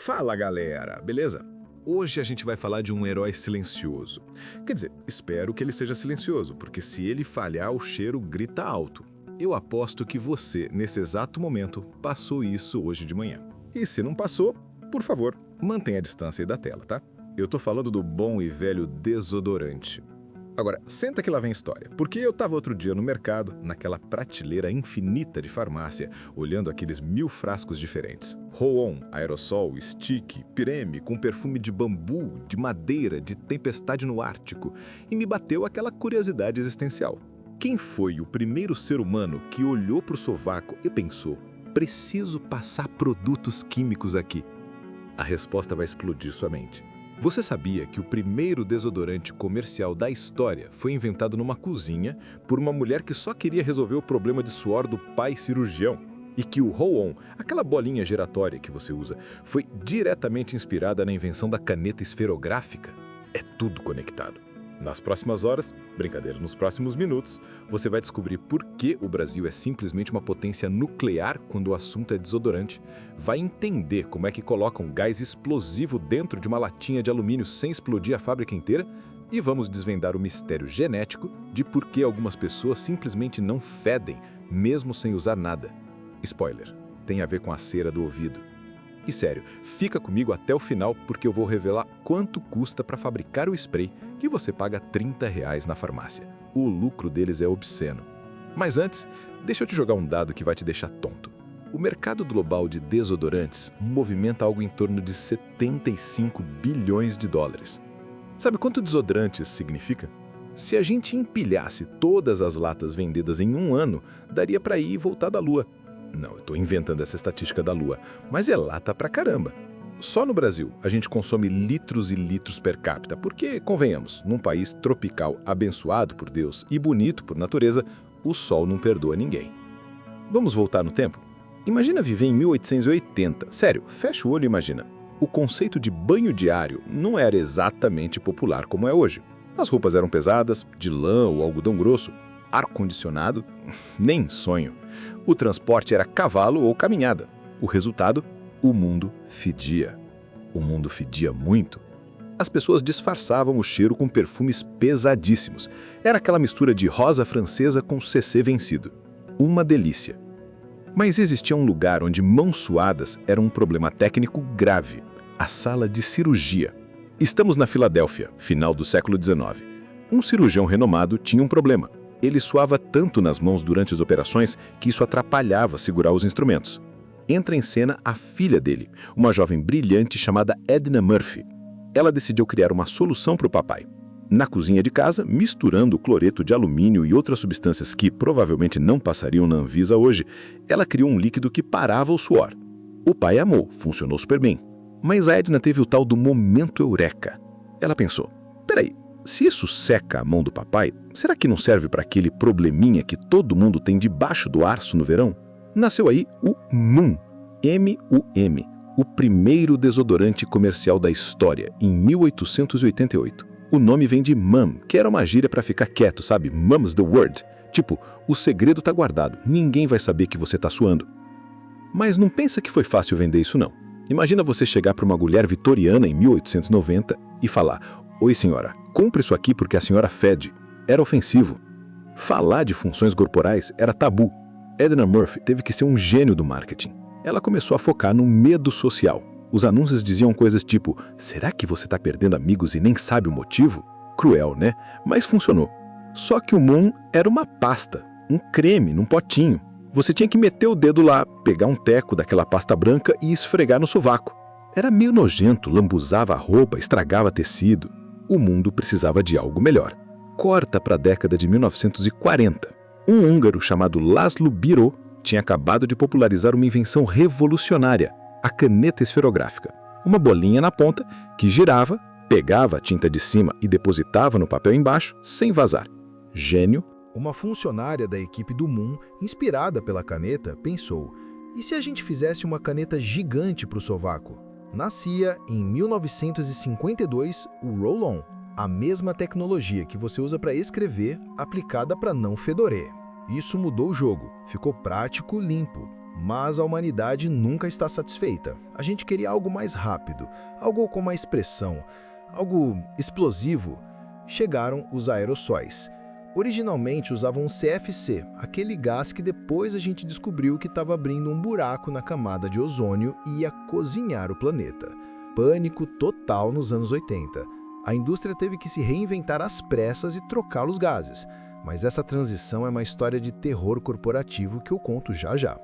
Fala galera, beleza? Hoje a gente vai falar de um herói silencioso. Quer dizer, espero que ele seja silencioso, porque se ele falhar, o cheiro grita alto. Eu aposto que você, nesse exato momento, passou isso hoje de manhã. E se não passou, por favor, mantenha a distância aí da tela, tá? Eu tô falando do bom e velho desodorante. Agora, senta que lá vem história, porque eu tava outro dia no mercado, naquela prateleira infinita de farmácia, olhando aqueles 1000 frascos diferentes. Roll-on, aerossol, stick, pireme, com perfume de bambu, de madeira, de tempestade no Ártico, e me bateu aquela curiosidade existencial. Quem foi o primeiro ser humano que olhou pro sovaco e pensou, preciso passar produtos químicos aqui? A resposta vai explodir sua mente. Você sabia que o primeiro desodorante comercial da história foi inventado numa cozinha por uma mulher que só queria resolver o problema de suor do pai cirurgião? E que o roll-on, aquela bolinha giratória que você usa, foi diretamente inspirada na invenção da caneta esferográfica? É tudo conectado. Nas próximas horas, brincadeira, nos próximos minutos, você vai descobrir por que o Brasil é simplesmente uma potência nuclear quando o assunto é desodorante. Vai entender como é que colocam gás explosivo dentro de uma latinha de alumínio sem explodir a fábrica inteira. E vamos desvendar o mistério genético de por que algumas pessoas simplesmente não fedem, mesmo sem usar nada. Spoiler, tem a ver com a cera do ouvido. E sério, fica comigo até o final porque eu vou revelar quanto custa para fabricar o spray que você paga R$ 30 na farmácia. O lucro deles é obsceno. Mas antes, deixa eu te jogar um dado que vai te deixar tonto. O mercado global de desodorantes movimenta algo em torno de 75 bilhões de dólares. Sabe quanto desodorante significa? Se a gente empilhasse todas as latas vendidas em um ano, daria para ir e voltar da Lua. Não, eu estou inventando essa estatística da Lua, mas é lata pra caramba. Só no Brasil a gente consome litros e litros per capita, porque, convenhamos, num país tropical abençoado por Deus e bonito por natureza, o sol não perdoa ninguém. Vamos voltar no tempo? Imagina viver em 1880. Sério, fecha o olho e imagina. O conceito de banho diário não era exatamente popular como é hoje. As roupas eram pesadas, de lã ou algodão grosso. Ar-condicionado? Nem sonho. O transporte era cavalo ou caminhada. O resultado? O mundo fedia. O mundo fedia muito. As pessoas disfarçavam o cheiro com perfumes pesadíssimos. Era aquela mistura de rosa francesa com CC vencido. Uma delícia. Mas existia um lugar onde mãos suadas era um problema técnico grave. A sala de cirurgia. Estamos na Filadélfia, final do século XIX. Um cirurgião renomado tinha um problema. Ele suava tanto nas mãos durante as operações que isso atrapalhava segurar os instrumentos. Entra em cena a filha dele, uma jovem brilhante chamada Edna Murphy. Ela decidiu criar uma solução para o papai. Na cozinha de casa, misturando cloreto de alumínio e outras substâncias que provavelmente não passariam na Anvisa hoje, ela criou um líquido que parava o suor. O pai amou, funcionou super bem. Mas a Edna teve o tal do momento eureka. Ela pensou, peraí, se isso seca a mão do papai, será que não serve para aquele probleminha que todo mundo tem debaixo do arço no verão? Nasceu aí o MUM, M-U-M, o primeiro desodorante comercial da história, em 1888. O nome vem de mum, que era uma gíria para ficar quieto, sabe? Mum's the word. Tipo, o segredo tá guardado, ninguém vai saber que você tá suando. Mas não pensa que foi fácil vender isso não. Imagina você chegar para uma mulher vitoriana em 1890 e falar, oi senhora, compre isso aqui porque a senhora fede. Era ofensivo. Falar de funções corporais era tabu. Edna Murphy teve que ser um gênio do marketing. Ela começou a focar no medo social. Os anúncios diziam coisas tipo, será que você está perdendo amigos e nem sabe o motivo? Cruel, né? Mas funcionou. Só que o Moon era uma pasta, um creme num potinho. Você tinha que meter o dedo lá, pegar um teco daquela pasta branca e esfregar no sovaco. Era meio nojento, lambuzava a roupa, estragava tecido. O mundo precisava de algo melhor. Corta para a década de 1940. Um húngaro chamado Laszlo Biro tinha acabado de popularizar uma invenção revolucionária, a caneta esferográfica. Uma bolinha na ponta que girava, pegava a tinta de cima e depositava no papel embaixo sem vazar. Gênio. Uma funcionária da equipe do Moon, inspirada pela caneta, pensou, e se a gente fizesse uma caneta gigante para o sovaco? Nascia, em 1952, o Roll-On, a mesma tecnologia que você usa para escrever, aplicada para não fedorer. Isso mudou o jogo, ficou prático, limpo. Mas a humanidade nunca está satisfeita. A gente queria algo mais rápido, algo com mais pressão, algo explosivo. Chegaram os aerossóis. Originalmente usavam CFC, aquele gás que depois a gente descobriu que estava abrindo um buraco na camada de ozônio e ia cozinhar o planeta. Pânico total nos anos 80. A indústria teve que se reinventar às pressas e trocar os gases. Mas essa transição é uma história de terror corporativo que eu conto já já.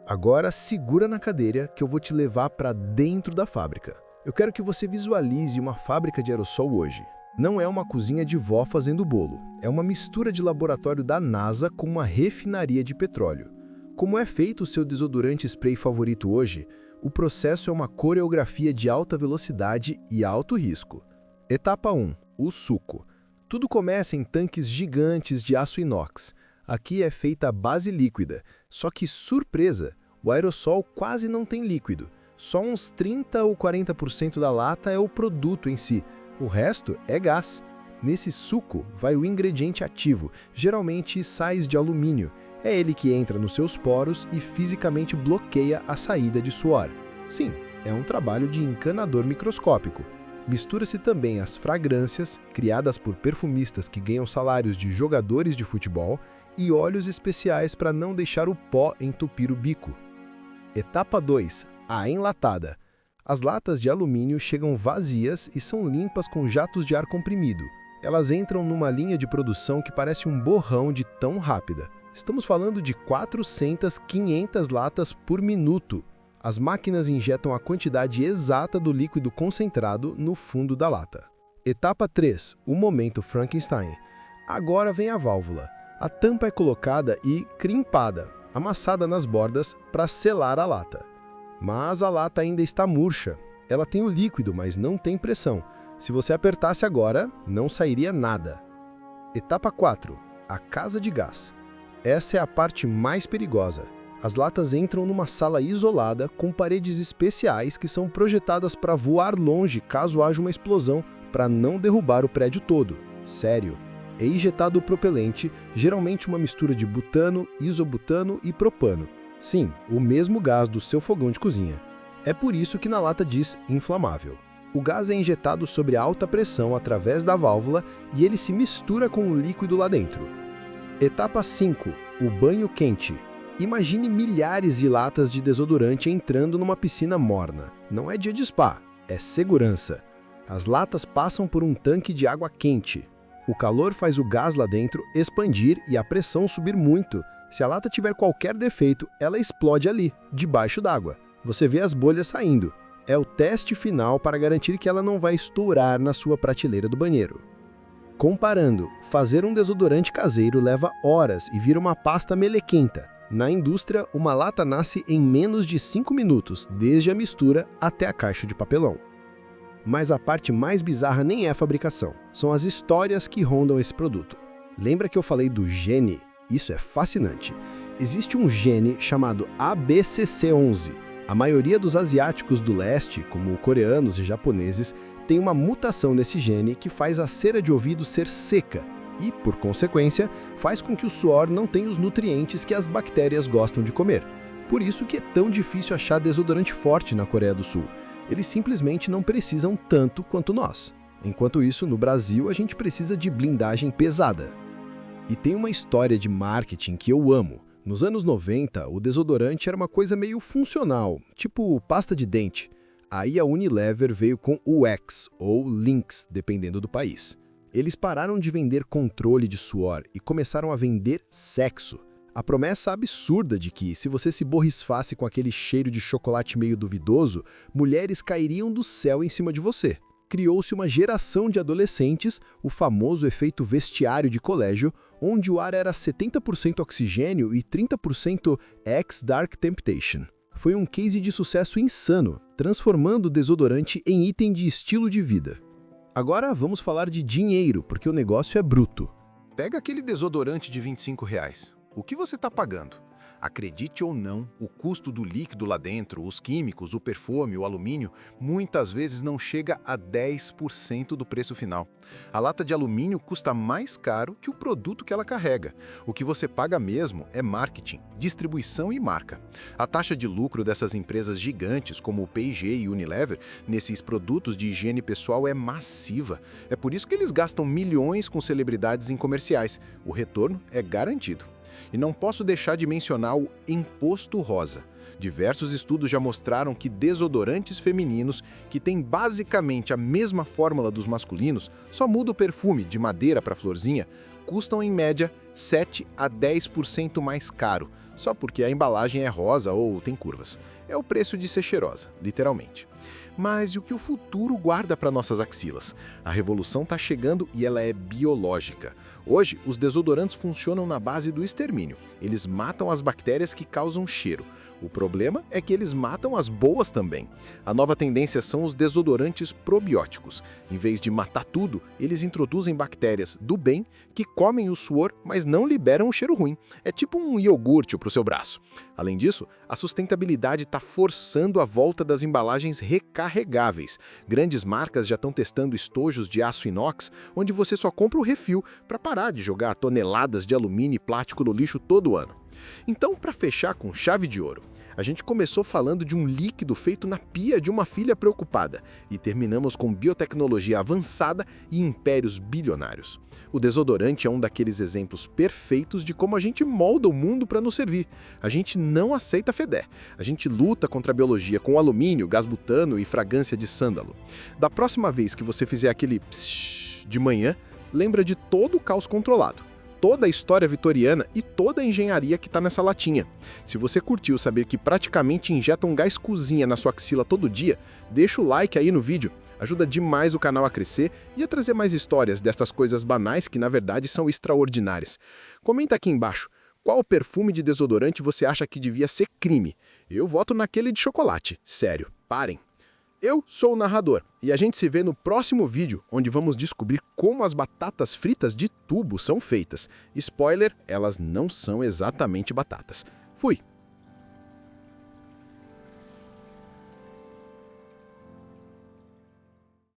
Agora segura na cadeira que eu vou te levar para dentro da fábrica. Eu quero que você visualize uma fábrica de aerossol hoje. Não é uma cozinha de vó fazendo bolo, é uma mistura de laboratório da NASA com uma refinaria de petróleo. Como é feito o seu desodorante spray favorito hoje, o processo é uma coreografia de alta velocidade e alto risco. Etapa 1. O suco. Tudo começa em tanques gigantes de aço inox. Aqui é feita a base líquida, só que, surpresa, o aerossol quase não tem líquido. Só uns 30 ou 40% da lata é o produto em si. O resto é gás. Nesse suco vai o ingrediente ativo, geralmente sais de alumínio. É ele que entra nos seus poros e fisicamente bloqueia a saída de suor. Sim, é um trabalho de encanador microscópico. Mistura-se também as fragrâncias, criadas por perfumistas que ganham salários de jogadores de futebol, e óleos especiais para não deixar o pó entupir o bico. Etapa 2. A enlatada. As latas de alumínio chegam vazias e são limpas com jatos de ar comprimido. Elas entram numa linha de produção que parece um borrão de tão rápida. Estamos falando de 400, 500 latas por minuto. As máquinas injetam a quantidade exata do líquido concentrado no fundo da lata. Etapa 3. O momento Frankenstein. Agora vem a válvula. A tampa é colocada e crimpada, amassada nas bordas para selar a lata. Mas a lata ainda está murcha. Ela tem o líquido, mas não tem pressão. Se você apertasse agora, não sairia nada. Etapa 4. A casa de gás. Essa é a parte mais perigosa. As latas entram numa sala isolada com paredes especiais que são projetadas para voar longe caso haja uma explosão, para não derrubar o prédio todo. Sério. É injetado o propelente, geralmente uma mistura de butano, isobutano e propano. Sim, o mesmo gás do seu fogão de cozinha. É por isso que na lata diz inflamável. O gás é injetado sob alta pressão através da válvula e ele se mistura com o líquido lá dentro. Etapa 5. O banho quente. Imagine milhares de latas de desodorante entrando numa piscina morna. Não é dia de spa, é segurança. As latas passam por um tanque de água quente. O calor faz o gás lá dentro expandir e a pressão subir muito. Se a lata tiver qualquer defeito, ela explode ali, debaixo d'água. Você vê as bolhas saindo. É o teste final para garantir que ela não vai estourar na sua prateleira do banheiro. Comparando, fazer um desodorante caseiro leva horas e vira uma pasta melequenta. Na indústria, uma lata nasce em menos de 5 minutos, desde a mistura até a caixa de papelão. Mas a parte mais bizarra nem é a fabricação, são as histórias que rondam esse produto. Lembra que eu falei do gene? Isso é fascinante. Existe um gene chamado ABCC11. A maioria dos asiáticos do leste, como coreanos e japoneses, tem uma mutação nesse gene que faz a cera de ouvido ser seca e, por consequência, faz com que o suor não tenha os nutrientes que as bactérias gostam de comer. Por isso que é tão difícil achar desodorante forte na Coreia do Sul. Eles simplesmente não precisam tanto quanto nós. Enquanto isso, no Brasil, a gente precisa de blindagem pesada. E tem uma história de marketing que eu amo. Nos anos 90, o desodorante era uma coisa meio funcional, tipo pasta de dente. Aí a Unilever veio com o X, ou Lynx, dependendo do país. Eles pararam de vender controle de suor e começaram a vender sexo. A promessa absurda de que, se você se borrifasse com aquele cheiro de chocolate meio duvidoso, mulheres cairiam do céu em cima de você. Criou-se uma geração de adolescentes, o famoso efeito vestiário de colégio, onde o ar era 70% oxigênio e 30% X-Dark Temptation. Foi um case de sucesso insano, transformando o desodorante em item de estilo de vida. Agora vamos falar de dinheiro, porque o negócio é bruto. Pega aquele desodorante de R$ 25. O que você está pagando? Acredite ou não, o custo do líquido lá dentro, os químicos, o perfume, o alumínio, muitas vezes não chega a 10% do preço final. A lata de alumínio custa mais caro que o produto que ela carrega. O que você paga mesmo é marketing, distribuição e marca. A taxa de lucro dessas empresas gigantes como o P&G e Unilever nesses produtos de higiene pessoal é massiva. É por isso que eles gastam milhões com celebridades em comerciais. O retorno é garantido. E não posso deixar de mencionar o imposto rosa. Diversos estudos já mostraram que desodorantes femininos, que têm basicamente a mesma fórmula dos masculinos, só muda o perfume de madeira para florzinha, custam em média 7 a 10% mais caro, só porque a embalagem é rosa ou tem curvas. É o preço de ser cheirosa, literalmente. Mas e o que o futuro guarda para nossas axilas? A revolução está chegando e ela é biológica. Hoje, os desodorantes funcionam na base do extermínio. Eles matam as bactérias que causam cheiro. O problema é que eles matam as boas também. A nova tendência são os desodorantes probióticos. Em vez de matar tudo, eles introduzem bactérias do bem que comem o suor, mas não liberam o cheiro ruim. É tipo um iogurte para o seu braço. Além disso, a sustentabilidade está forçando a volta das embalagens recarregáveis. Grandes marcas já estão testando estojos de aço inox, onde você só compra o refil para parar de jogar toneladas de alumínio e plástico no lixo todo ano. Então, para fechar com chave de ouro, a gente começou falando de um líquido feito na pia de uma filha preocupada e terminamos com biotecnologia avançada e impérios bilionários. O desodorante é um daqueles exemplos perfeitos de como a gente molda o mundo para nos servir. A gente não aceita feder. A gente luta contra a biologia com alumínio, gás butano e fragrância de sândalo. Da próxima vez que você fizer aquele psss de manhã, lembra de todo o caos controlado, toda a história vitoriana e toda a engenharia que está nessa latinha. Se você curtiu saber que praticamente injeta um gás cozinha na sua axila todo dia, deixa o like aí no vídeo. Ajuda demais o canal a crescer e a trazer mais histórias dessas coisas banais que na verdade são extraordinárias. Comenta aqui embaixo, qual perfume de desodorante você acha que devia ser crime? Eu voto naquele de chocolate. Sério, parem! Eu sou o narrador e a gente se vê no próximo vídeo, onde vamos descobrir como as batatas fritas de tubo são feitas. Spoiler, elas não são exatamente batatas. Fui!